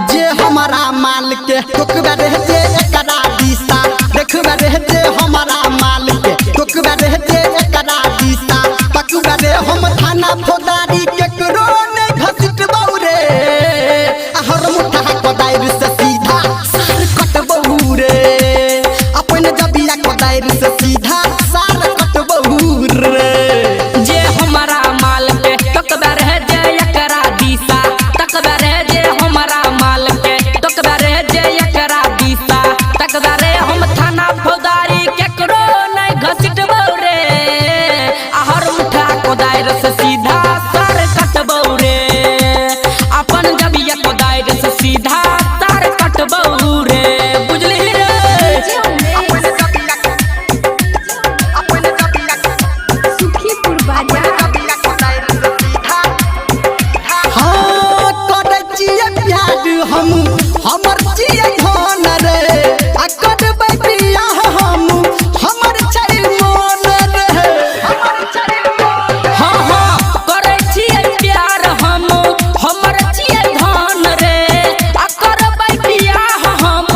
जे हमारा माल के टोकबा रह जे एकरा दिशा देखबा रह जे हमारा माल के टोकबा रह जे एकरा दिशा पकबा रे हम थाना फौदारी केकरो ने घसीट बौरे हर मुठा कोदाइर से सीधा सार कटबहू रे अपन जबिया कोदाइर से सीधा सार कटबहू रे जे हमारा माल पे टोकबा रह जे एकरा दिशा तकबा रह जे हमारा माल पे टोकबा रह जे एकरा दिशा तकबा रे हम थाना फौदारी केकरो नै घसीट बौरे हर मुठा कोदाइर से सीधा सार कटबौ रे अपन जबिया कोदाइर से सीधा सार कटबौ रे बुझली रे सुखीपुर बाजार हाँ करे चिए प्यार हम हमर चिए धन रे आ करबै बियाह हम हमर छै मन रे हाँ हाँ करे छिए प्यार हम हमर छिए धन रे आ करबै बियाह हम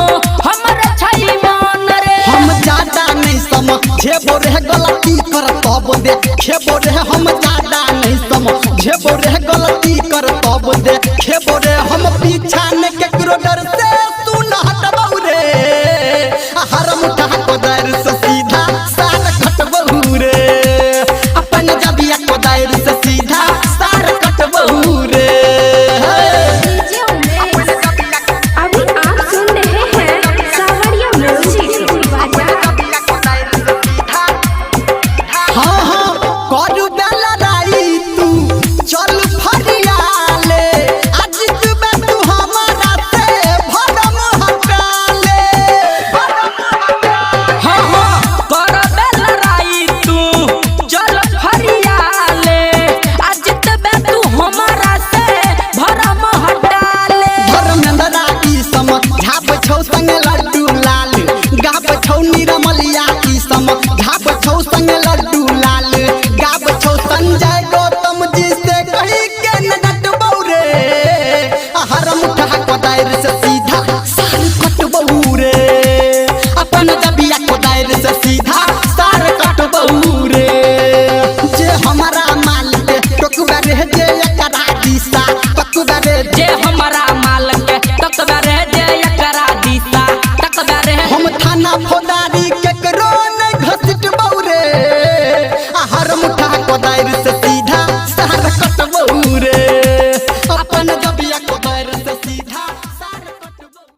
हमर छै मन रे हम ज्यादा नहीं समझेबो रे गलती कर तब देखेबो रे हम ज्यादा नहीं समझेबो रे गलती कर तब देखेबो रे हम पीछा ने केकरो डर से तू न हटबौ रे हर मुठा कोदाइर से सीधा सार कटबहू रे अपन जबिया कोदाइर से सीधा सार कटबहू रे अभी आप सुन रहे हैं सावरिया म्यूजिक हाँ हाँ करू बेला राई तू चल फरियाले आज सुबह तू हमारा से भरम हटाले हाँ हाँ कर बेलराई तू चल फरियाले आज तबे तू हमारा से भरम हटाले धर्मेंद्रा की समझाब छौ संगे लड्डू लाल गाब छौ निरमलिया की समझाब छौ संगे लड्डू लाल गाब छौ संजय गौतम जी से कही के न डटबौ रे हर मुठा कोदाइर से सीधा सार कटबहू रे अपन जबिया कोदाइर से सीधा सार कटबहू रे जे हमारा माल के टोकबा रह जे एकरा दिशा पकबा रे जे हमारा माल के टोकबा रह जे एकरा दिशा तकबा रह हम थाना फौदारी केकरो